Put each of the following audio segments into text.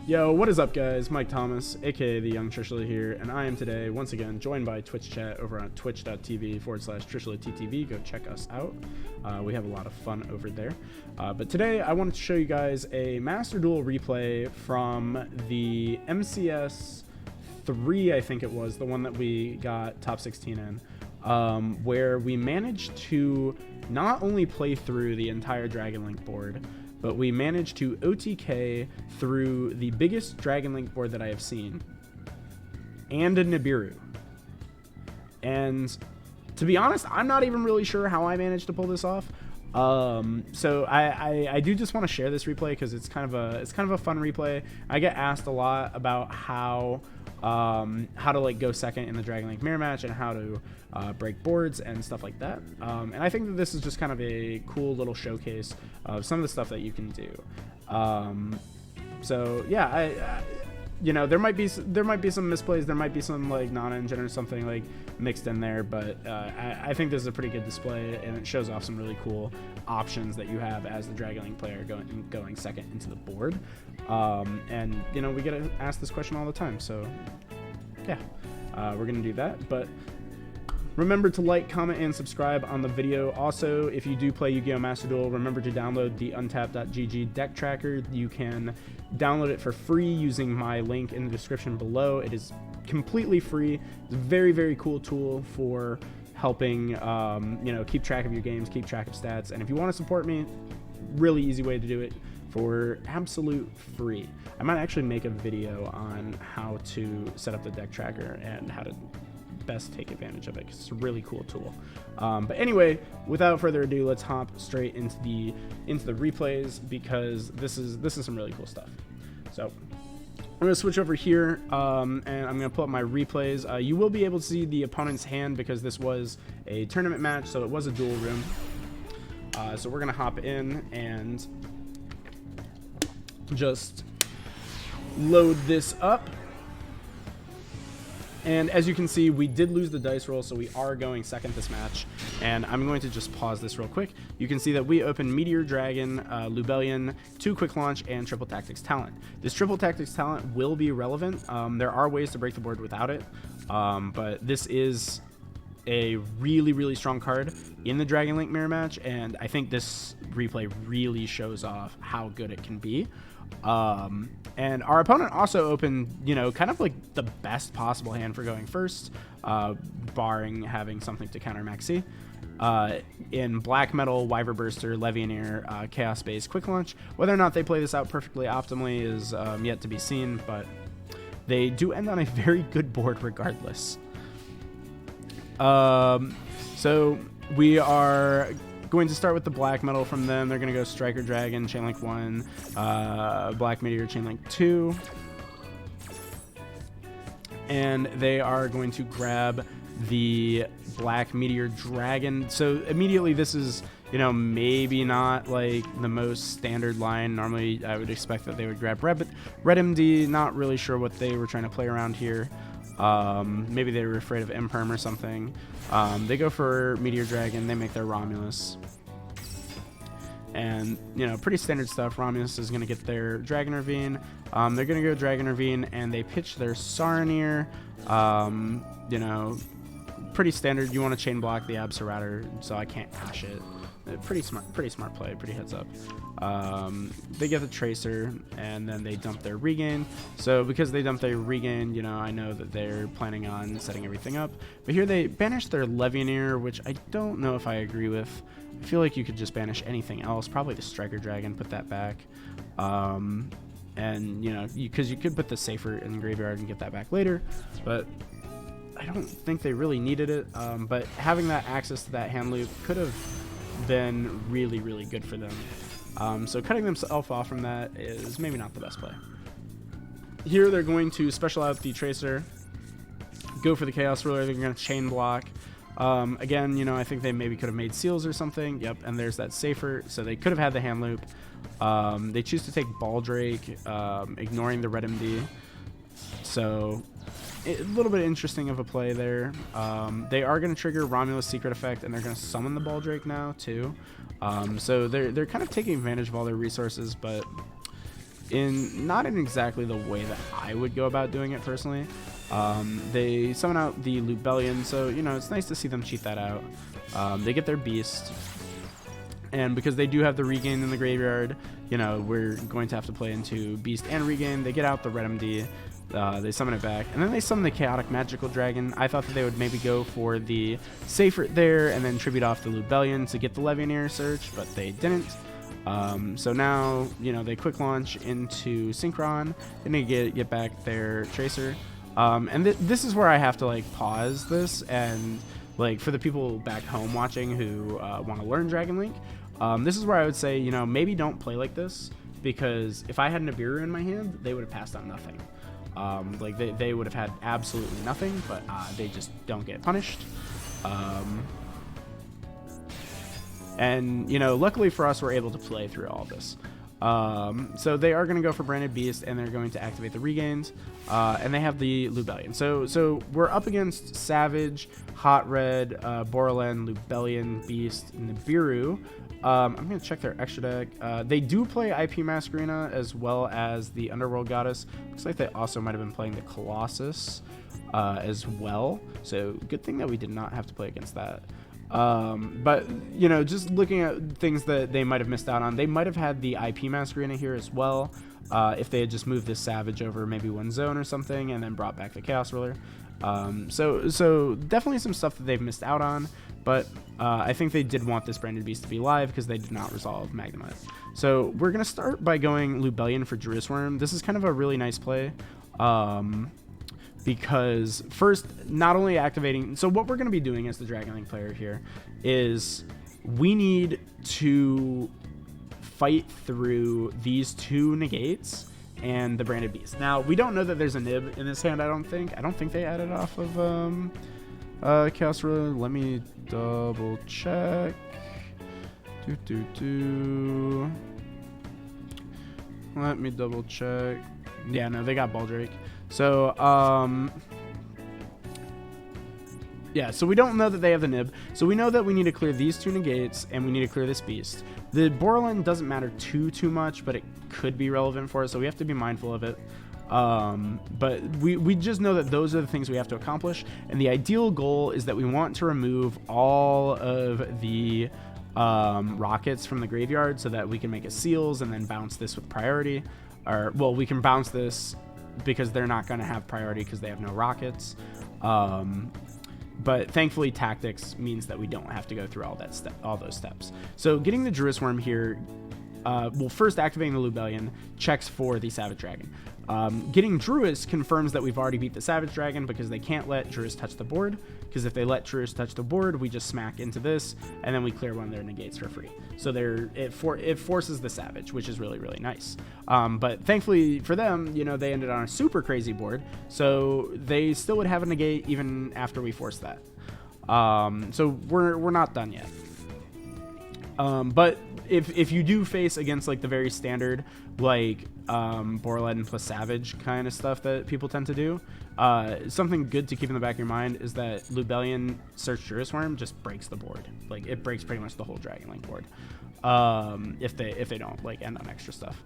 Yo, what is up, guys? Mike Thomas, aka the Young Trishula here, and I am today once again joined by Twitch chat over on twitch.tv/TrishulaTTV. Go check us out. We have a lot of fun over there. But today I wanted to show you guys a Master Duel replay from the MCS 3, I think it was, the one that we got top 16 in, where we managed to not only play through the entire Dragon Link board, but we managed to OTK through the biggest Dragon Link board that I have seen, and a Nibiru. And to be honest, I'm not even really sure how I managed to pull this off. So I do just want to share this replay because it's kind of a fun replay. I get asked a lot about how to like go second in the Dragon Link mirror match and how to break boards and stuff like that. And I think that this is just kind of a cool little showcase of some of the stuff that you can do. So yeah, you know, there might be some misplays, there might be some like non-engine or something like mixed in there, but I think this is a pretty good display, and it shows off some really cool options that you have as the Dragon Link player going second into the board. And you know, we get asked this question all the time, so yeah, we're gonna do that. But remember to like, comment, and subscribe on the video. Also, if you do play Yu-Gi-Oh! Master Duel, remember to download the untap.gg deck tracker. You can download it for free using my link in the description below. It is completely free. It's a very, very cool tool for helping, you know, keep track of your games, keep track of stats. And if you want to support me, really easy way to do it for absolute free. I might actually make a video on how to set up the deck tracker and how to best take advantage of it, 'cause it's a really cool tool. But anyway, without further ado, let's hop straight into the replays, because this is some really cool stuff. So I'm going to switch over here, and I'm going to pull up my replays. You will be able to see the opponent's hand because this was a tournament match, so it was a duel room. So we're going to hop in and just load this up. And as you can see, we did lose the dice roll, so we are going second this match. And I'm going to just pause this real quick. You can see that we opened Meteor Dragon, Lubellion, 2 Quick Launch, and Triple Tactics Talent. This Triple Tactics Talent will be relevant. There are ways to break the board without it, but this is a really, really strong card in the Dragon Link mirror match, and I think this replay really shows off how good it can be. And our opponent also opened, you know, kind of like the best possible hand for going first, barring having something to counter Maxi. In Black Metal, Wyverburster, Levianeer, Chaos Base, Quick Launch. Whether or not they play this out perfectly optimally is yet to be seen, but they do end on a very good board regardless. So we are going to start with the Black Metal from them. They're going to go Striker Dragon, Chainlink 1, Black Meteor, Chainlink 2. And they are going to grab the Black Meteor Dragon. So immediately this is, you know, maybe not like the most standard line. Normally I would expect that they would grab Red MD. Not really sure what they were trying to play around here. Maybe they were afraid of Imperm or something. They go for Meteor Dragon, they make their Romulus. And, you know, pretty standard stuff. Romulus is going to get their Dragon Ravine. They're going to go Dragon Ravine, and they pitch their Saronir. You know, pretty standard. You want to chain block the Abserator, so I can't hash it. Pretty smart play, pretty heads up. They get the Tracer, and then they dump their Regain. So because they dump their Regain, you know, I know that they're planning on setting everything up. But here they banish their Levianeer, which I don't know if I agree with. I feel like you could just banish anything else, probably the Striker Dragon, put that back. And, you know, because you could put the Safer in the graveyard and get that back later, but I don't think they really needed it. But having that access to that hand loop could have been really, really good for them. So cutting themselves off from that is maybe not the best play. Here they're going to special out the Tracer, go for the Chaos Ruler. They're going to chain block. Again, you know, I think they maybe could have made seals or something. Yep, and there's that Safer, so they could have had the hand loop. They choose to take Baldrake, ignoring the Red MD. So a little bit interesting of a play there. They are going to trigger Romulus Secret Effect, and they're going to summon the Baldrake now too. So they're kind of taking advantage of all their resources, but not in exactly the way that I would go about doing it personally. They summon out the Lubellion, so you know it's nice to see them cheat that out. They get their beast, and because they do have the regain in the graveyard, you know we're going to have to play into beast and regain. They get out the Red MD. They summon it back, and then they summon the Chaotic Magical Dragon. I thought that they would maybe go for the Safer there and then tribute off the Lubellion to get the Levianeer search, but they didn't. So now, you know, they quick launch into Synchron, and they get back their Tracer. And this is where I have to, like, pause this, and, like, for the people back home watching who want to learn Dragon Link, this is where I would say, you know, maybe don't play like this, because if I had Nibiru in my hand, they would have passed on nothing. Like they would have had absolutely nothing, but they just don't get punished. And you know, luckily for us, we're able to play through all this. So they are going to go for Branded Beast, and they're going to activate the regains, and they have the Lubellion. So we're up against Savage, Hot Red, Borland, Lubellion, Beast, Nibiru. I'm going to check their extra deck. They do play IP Masquerena as well as the Underworld Goddess. Looks like they also might have been playing the Colossus as well. So good thing that we did not have to play against that. But, you know, just looking at things that they might have missed out on, they might have had the IP Masquerena here as well. If they had just moved this Savage over maybe one zone or something and then brought back the Chaos Ruler. So definitely some stuff that they've missed out on. But I think they did want this Branded Beast to be live because they did not resolve Magnemite. So we're going to start by going Lubellion for Druis Worm. This is kind of a really nice play. Because first, not only activating... So what we're going to be doing as the Dragon Link player here is we need to fight through these two negates and the Branded Beast. Now, we don't know that there's a nib in this hand, I don't think. I don't think they added off of... Chaos Ruler. Let me double check. Let me double check. Yeah, no, they got Baldrake. So, yeah, so we don't know that they have the nib. So we know that we need to clear these two negates, and we need to clear this beast. The Borland doesn't matter too much, but it could be relevant for us, so we have to be mindful of it. But we just know that those are the things we have to accomplish, and the ideal goal is that we want to remove all of the rockets from the graveyard so that we can make a seals and then bounce this with priority. Or, well, we can bounce this because they're not going to have priority because they have no rockets. But thankfully, tactics means that we don't have to go through all those steps. So getting the Druis Worm here, well, first activating the Lubellion checks for the Savage Dragon. Getting Druis confirms that we've already beat the Savage Dragon because they can't let Druis touch the board, because if they let Druis touch the board, we just smack into this, and then we clear one of their negates for free. So it forces the Savage, which is really, really nice. But thankfully for them, you know, they ended on a super crazy board, so they still would have a negate even after we force that. So we're not done yet. But if you do face against like the very standard like Borland plus Savage kind of stuff that people tend to do, something good to keep in the back of your mind is that Lubellion Search Druis Worm just breaks the board. Like it breaks pretty much the whole Dragon Link board if they don't like end on extra stuff.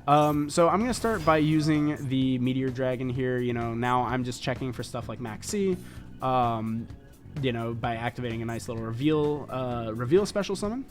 So I'm gonna start by using the Meteor Dragon here. You know, now I'm just checking for stuff like Max C. You know, by activating a nice little reveal special summon.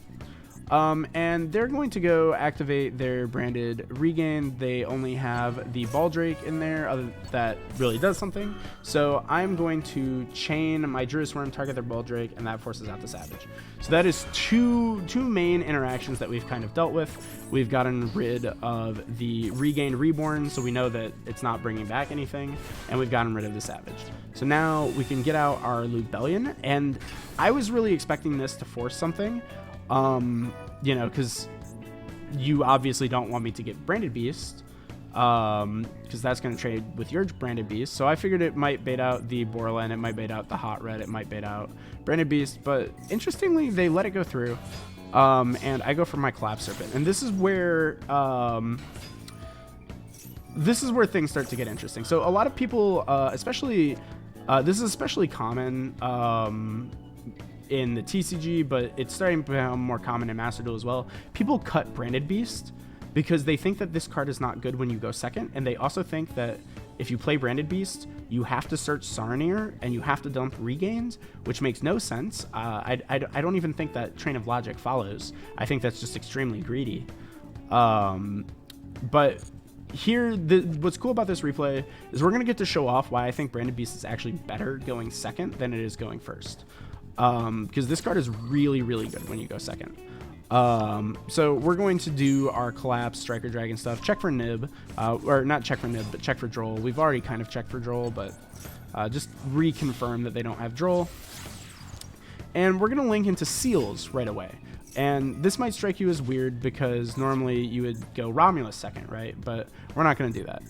And they're going to go activate their branded regain. They only have the Baldrake in there that really does something. So I'm going to chain my Druis Worm, target their Baldrake, and that forces out the Savage. So that is two main interactions that we've kind of dealt with. We've gotten rid of the Regained Reborn, so we know that it's not bringing back anything, and we've gotten rid of the Savage. So now we can get out our Lubellion, and I was really expecting this to force something. You know, because you obviously don't want me to get Branded Beast, because that's going to trade with your Branded Beast. So I figured it might bait out the Borland, it might bait out the Hot Red, it might bait out Branded Beast. But interestingly, they let it go through, and I go for my Collapse Serpent. And this is where things start to get interesting. So a lot of people, especially, this is especially common in the TCG, but it's starting to become more common in Master Duel as well. People cut Branded Beast because they think that this card is not good when you go second, and they also think that if you play Branded Beast, you have to search Saronir and you have to dump Regained, which makes no sense. I don't even think that train of logic follows. I think that's just extremely greedy. But here, what's cool about this replay is we're going to get to show off why I think Branded Beast is actually better going second than it is going first. Because this card is really, really good when you go second. So we're going to do our collapse striker dragon stuff, check for Nib, or not check for Nib, but check for Droll. We've already kind of checked for Droll, but just reconfirm that they don't have Droll. And we're going to link into Seals right away. And this might strike you as weird because normally you would go Romulus second, right? But we're not going to do that.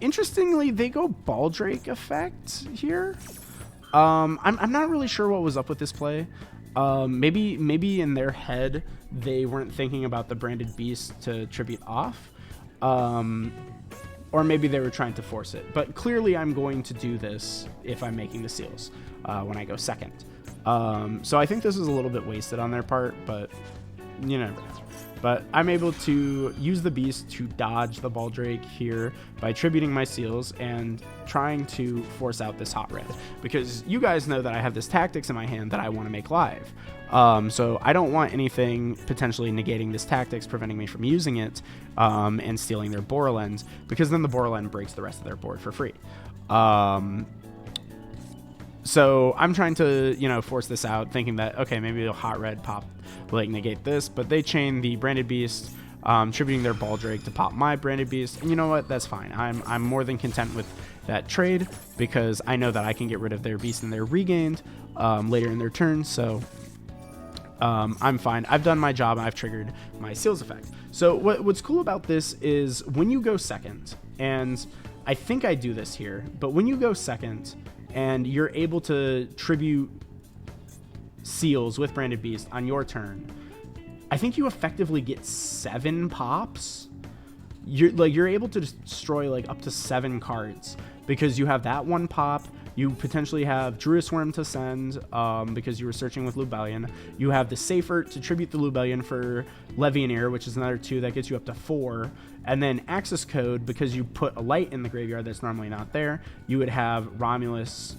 Interestingly, they go Baldrake effect here. I'm not really sure what was up with this play. Maybe in their head they weren't thinking about the Branded Beast to tribute off, or maybe they were trying to force it. But clearly I'm going to do this if I'm making the Seals when I go second. So I think this is a little bit wasted on their part, but you never know. But I'm able to use the Beast to dodge the Baldrake here by tributing my Seals and trying to force out this Hot Red. Because you guys know that I have this Tactics in my hand that I want to make live. So I don't want anything potentially negating this Tactics, preventing me from using it, and stealing their Borland, because then the Borland breaks the rest of their board for free. So I'm trying to, force this out, thinking that, okay, maybe a Hot Red pop will like negate this, but they chain the Branded Beast, tributing their Baldrake to pop my Branded Beast, and you know what? That's fine. I'm more than content with that trade because I know that I can get rid of their Beast and their Regained later in their turn, so I'm fine. I've done my job and I've triggered my Seals effect. So what's cool about this is when you go second, and I think I do this here, but when you go second and you're able to tribute Seals with Branded Beast on your turn, I think you effectively get 7 pops. You're able to destroy like up to 7 cards because you have that one pop. You potentially have Druid Worm to send because you were searching with Lubellion. You have the Safer to tribute the Lubellion for Levianeer, which is another 2 that gets you up to 4. And then Access Code, because you put a light in the graveyard that's normally not there, you would have Romulus,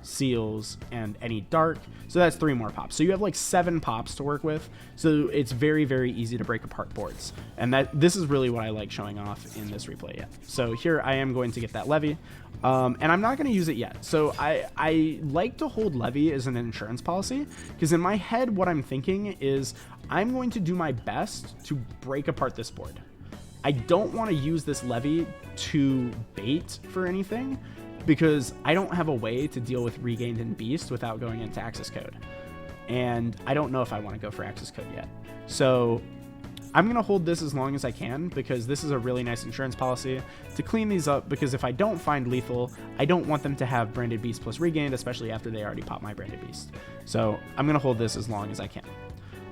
Seals, and any Dark. So that's 3 more pops. So you have like 7 pops to work with. So it's very, very easy to break apart boards. And this is really what I like showing off in this replay yet. So here I am going to get that Levy. And I'm not going to use it yet. So I like to hold Levy as an insurance policy because in my head what I'm thinking is I'm going to do my best to break apart this board. I don't want to use this Levy to bait for anything because I don't have a way to deal with Regained and Beast without going into Access Code. And I don't know if I want to go for Access Code yet. So I'm going to hold this as long as I can because this is a really nice insurance policy to clean these up, because if I don't find lethal, I don't want them to have Branded Beast plus Regained, especially after they already popped my Branded Beast. So I'm going to hold this as long as I can.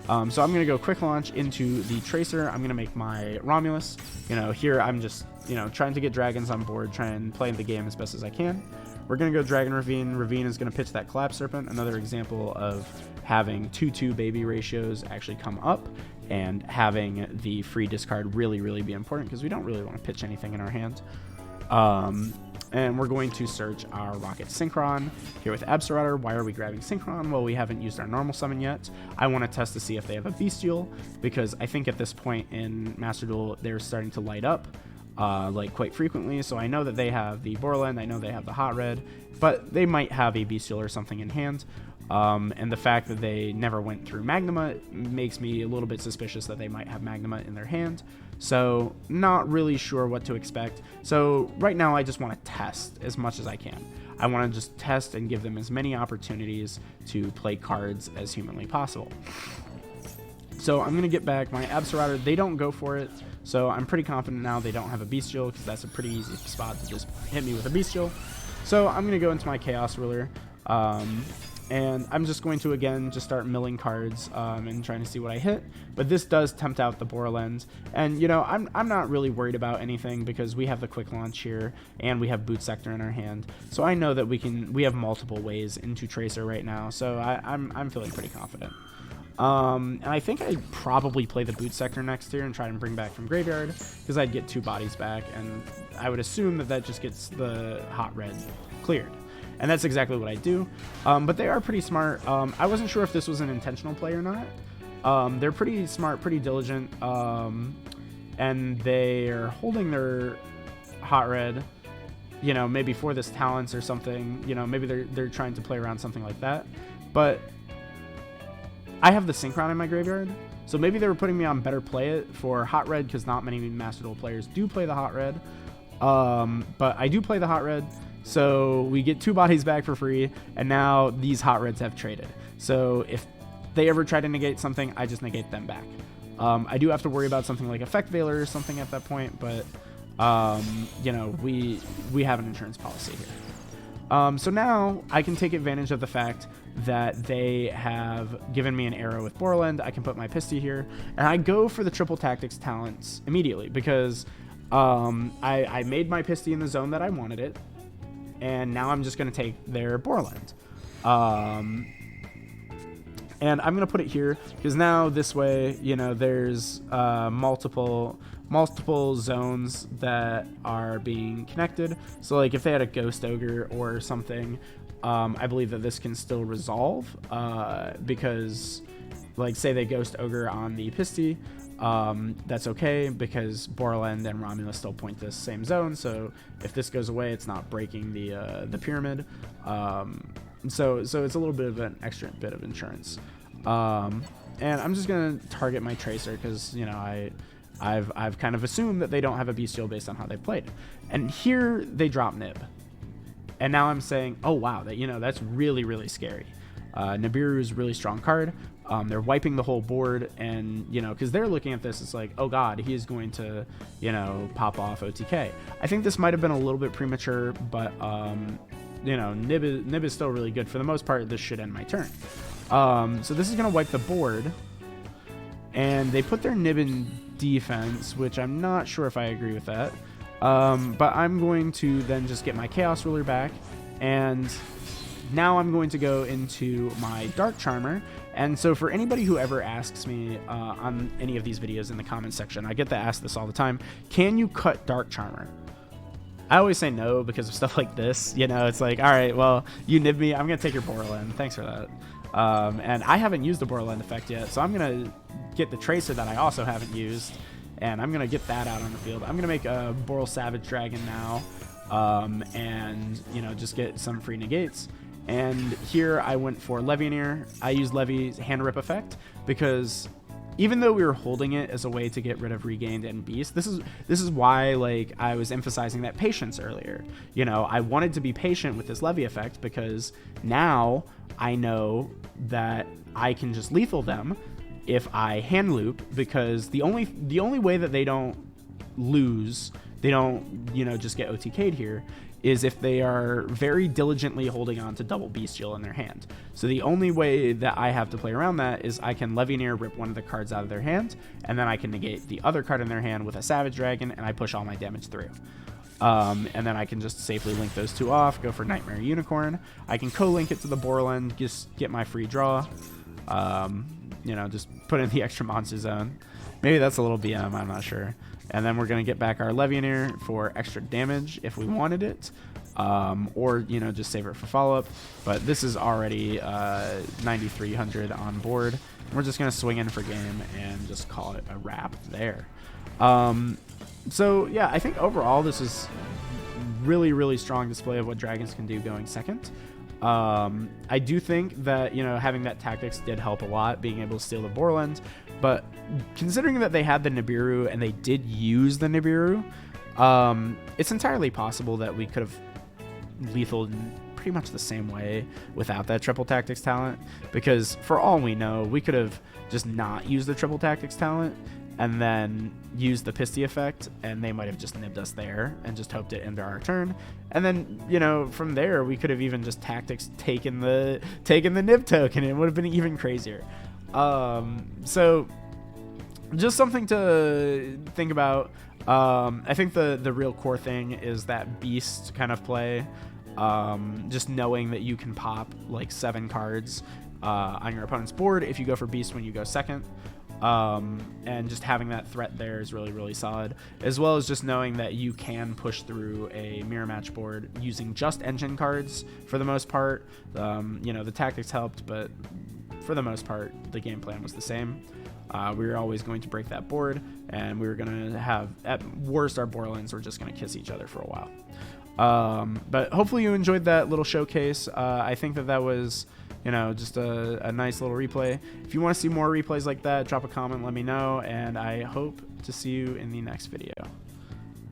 So I'm going to go quick launch into the Tracer. I'm going to make my Romulus. Here I'm just, trying to get dragons on board, try and play the game as best as I can. We're going to go Dragon Ravine. Ravine is going to pitch that Collapse Serpent, another example of having 2-2 baby ratios actually come up and having the free discard really, really be important because we don't really want to pitch anything in our hand. And we're going to search our Rocket Synchron here with Absorautor. Why are we grabbing Synchron? Well, we haven't used our normal summon yet. I want to test to see if they have a Bestial, because I think at this point in Master Duel, they're starting to light up quite frequently. So I know that they have the Borland, I know they have the Hot Red, but they might have a Bestial or something in hand. And the fact that they never went through Magnuma makes me a little bit suspicious that they might have Magnuma in their hand. So not really sure what to expect. So right now I just want to test as much as I can. I want to just test and give them as many opportunities to play cards as humanly possible. So I'm going to get back my Absorautor. They don't go for it. So I'm pretty confident now they don't have a Bestial, because that's a pretty easy spot to just hit me with a Bestial. So I'm going to go into my Chaos Ruler. And I'm just going to, again, just start milling cards and trying to see what I hit. But this does tempt out the Borland. And, I'm not really worried about anything because we have the Quick Launch here and we have Boot Sector in our hand. So I know that we have multiple ways into Tracer right now. So I'm feeling pretty confident. And I think I'd probably play the boot sector next here and try and bring back from graveyard, because I'd get 2 bodies back, and I would assume that that just gets the hot red cleared. And that's exactly what I do. But they are pretty smart. I wasn't sure if this was an intentional play or not. They're pretty smart, pretty diligent, and they're holding their hot red, you know, maybe for this talents or something. You know, maybe they're trying to play around something like that. But I have the Synchron in my graveyard, so maybe they were putting me on better play it for hot red, because not many Master Duel players do play the hot red. But I do play the hot red, so we get 2 bodies back for free, and now these hot reds have traded. So if they ever try to negate something, I just negate them back. I do have to worry about something like Effect Veiler or something at that point, but you know, we have an insurance policy here. So now I can take advantage of the fact that they have given me an arrow with Borland. I can put my Pisty here, and I go for the triple tactics talents immediately, because I made my Pisty in the zone that I wanted it, and now I'm just going to take their Borland. And I'm going to put it here, because now this way, you know, there's multiple zones that are being connected. So like if they had a Ghost Ogre or something, I believe that this can still resolve, because like say they Ghost Ogre on the Pisty, that's okay, because Borland and Romulus still point this same zone. So if this goes away, it's not breaking the pyramid. So it's a little bit of an extra bit of insurance. And I'm just gonna target my Tracer, because you know I've kind of assumed that they don't have a Bestial based on how they played. And here they drop Nib, and now I'm saying, oh wow, that, you know, that's really, really scary. Nibiru is a really strong card. They're wiping the whole board, and you know, because they're looking at this, it's like, oh god, he is going to, you know, pop off OTK. I think this might have been a little bit premature, but you know, Nib is still really good. For the most part, this should end my turn. So this is going to wipe the board, and they put their Nib in defense, which I'm not sure if I agree with that. But I'm going to then just get my Chaos Ruler back, and now I'm going to go into my Dark Charmer. And so for anybody who ever asks me on any of these videos in the comments section, I get to ask this all the time, can you cut Dark Charmer? I always say no, because of stuff like this. You know, it's like, all right, well, you nib me, I'm going to take your Borland. Thanks for that. And I haven't used the Borland effect yet, so I'm going to get the Tracer that I also haven't used, and I'm going to get that out on the field. I'm going to make a Boral Savage Dragon now, and, you know, just get some free negates. And here I went for Levianeer. I used Levy's Hand Rip effect, because even though we were holding it as a way to get rid of Regained and Beast, this is why, like, I was emphasizing that patience earlier. You know, I wanted to be patient with this Levy effect, because now I know that I can just lethal them if I hand loop, because the only way that they don't lose, they don't, you know, just get OTK'd here, is if they are very diligently holding on to double Bestial in their hand. So the only way that I have to play around that is I can Levianeer, rip one of the cards out of their hand, and then I can negate the other card in their hand with a Savage Dragon, and I push all my damage through. And then I can just safely link those two off, go for Nightmare Unicorn. I can co-link it to the Borland, just get my free draw. You know, just put in the extra monster zone. Maybe that's a little BM, I'm not sure. And then we're going to get back our Levianeer for extra damage if we wanted it. Or, you know, just save it for follow-up. But this is already 9,300 on board. We're just going to swing in for game and just call it a wrap there. So, yeah, I think overall this is really, really strong display of what Dragons can do going second. I do think that, you know, having that tactics did help a lot, being able to steal the Borland, but considering that they had the Nibiru and they did use the Nibiru, it's entirely possible that we could have lethaled in pretty much the same way without that triple tactics talent, because for all we know, we could have just not used the triple tactics talent and then used the Pisty effect, and they might have just nibbed us there and just hoped it ended our turn. And then, you know, from there we could have even just tactics taken the nib token. It would have been even crazier. So just something to think about. I think the real core thing is that beast kind of play. Just knowing that you can pop like 7 cards on your opponent's board if you go for beast when you go second. And just having that threat there is really, really solid, as well as just knowing that you can push through a mirror match board using just engine cards for the most part. The tactics helped, but for the most part, the game plan was the same. We were always going to break that board, and we were going to have, at worst, our Borlands were just going to kiss each other for a while. But hopefully you enjoyed that little showcase. I think that was, just a nice little replay. If you want to see more replays like that, drop a comment, let me know, and I hope to see you in the next video.